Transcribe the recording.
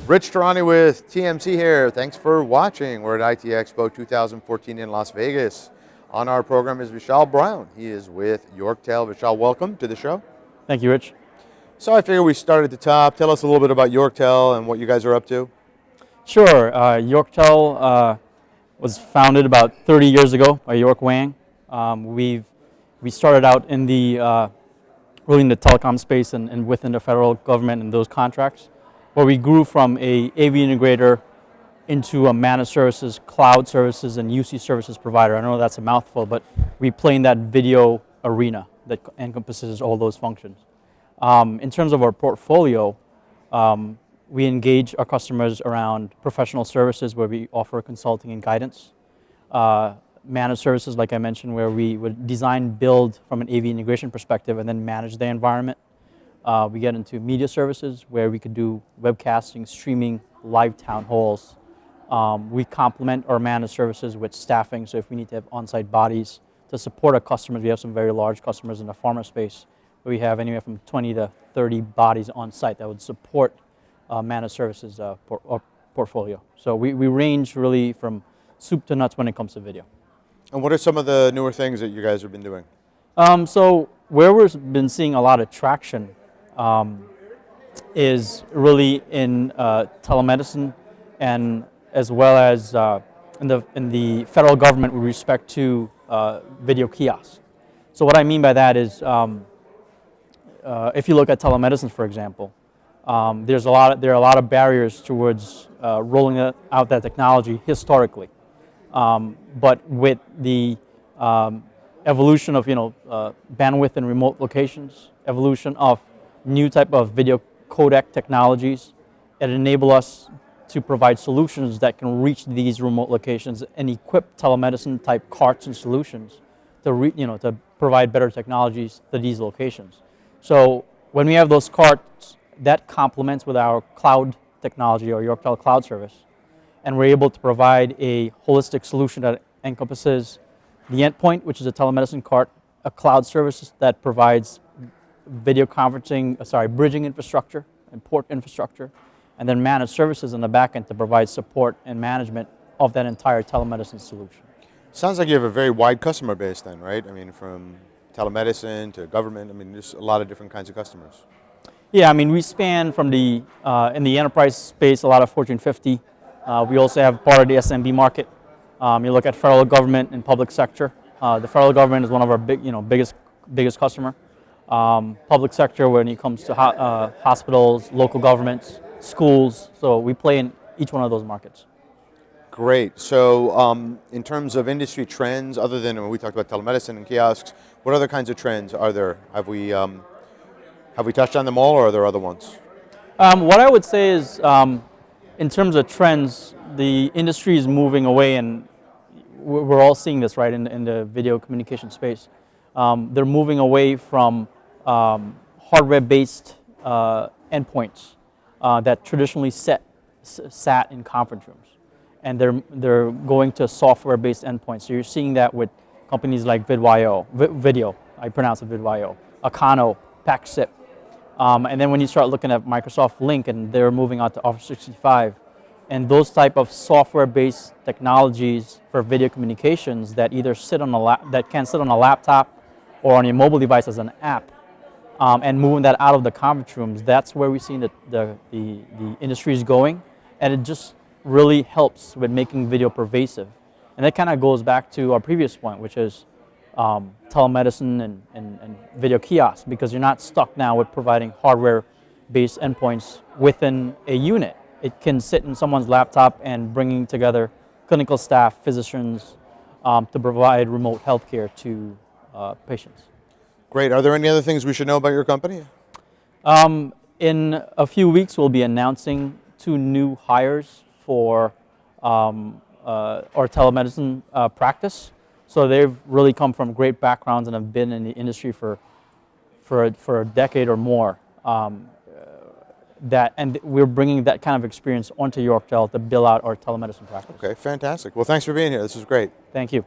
Rich Tarani with TMC here. Thanks for watching. We're at ITEXPO 2014 in Las Vegas. On our program is Vishal Brown. He is with Yorktel. Vishal, welcome to the show. Thank you, Rich. So I figure we start at the top. Tell us a little bit about Yorktel and what you guys are up to. Sure. Yorktel was founded about 30 years ago by York Wang. We started out in the really in the telecom space and within the federal government and those contracts, where we grew from a AV integrator into a managed services, cloud services, and UC services provider. I know that's a mouthful, but we play in that video arena that encompasses all those functions. In terms of our portfolio, we engage our customers around professional services where we offer consulting and guidance. Managed services, like I mentioned, where we would design, build from an AV integration perspective and then manage the environment. We get into media services where we could do webcasting, streaming, live town halls. We complement our managed services with staffing, so if we need to have on-site bodies to support our customers, we have some very large customers in the pharma space. We have anywhere from 20 to 30 bodies on site that would support managed services portfolio. So we range really from soup to nuts when it comes to video. And what are some of the newer things that you guys have been doing? So where we've been seeing a lot of traction is really in telemedicine, and as well as in the federal government with respect to video kiosks. So what I mean by that is, if you look at telemedicine, for example, there are a lot of barriers towards rolling out that technology historically. But with the evolution of bandwidth in remote locations, evolution of new type of video codec technologies, it enable us to provide solutions that can reach these remote locations and equip telemedicine type carts and solutions to provide better technologies to these locations. So when we have those carts, that complements with our cloud technology or Yorktel cloud service, and we're able to provide a holistic solution that encompasses the endpoint, which is a telemedicine cart, a cloud service that provides video conferencing, bridging infrastructure and port infrastructure, and then managed services in the back end to provide support and management of that entire telemedicine solution. Sounds like you have a very wide customer base then, right? I mean, from telemedicine to government, I mean, there's a lot of different kinds of customers. Yeah, I mean, we span from in the enterprise space, a lot of Fortune 50. We also have part of the SMB market. You look at federal government and public sector. The federal government is one of our biggest customer. Public sector, when it comes to hospitals, local governments, schools. So we play in each one of those markets. Great. So in terms of industry trends, other than when we talked about telemedicine and kiosks, what other kinds of trends are there? Have we touched on them all, or are there other ones? What I would say is, in terms of trends, the industry is moving away, and we're all seeing this, right, in the video communication space. They're moving away from hardware-based endpoints that traditionally sat in conference rooms, and they're going to software-based endpoints. So you're seeing that with companies like Video, I pronounce it VidYO, Acano, PackSip. And then when you start looking at Microsoft Link, and they're moving on to Office 365, and those type of software-based technologies for video communications that either can sit on a laptop or on your mobile device as an app, and moving that out of the conference rooms, that's where we've seen the industry is going, and it just really helps with making video pervasive. And that kind of goes back to our previous point, which is telemedicine and video kiosks, because you're not stuck now with providing hardware-based endpoints within a unit. It can sit in someone's laptop and bringing together clinical staff, physicians, to provide remote healthcare to patients. Great. Are there any other things we should know about your company? In a few weeks, we'll be announcing 2 new hires for our telemedicine practice. So they've really come from great backgrounds and have been in the industry for a decade or more. And we're bringing that kind of experience onto Yorktel to build out our telemedicine practice. Okay, fantastic. Well, thanks for being here. This was great. Thank you.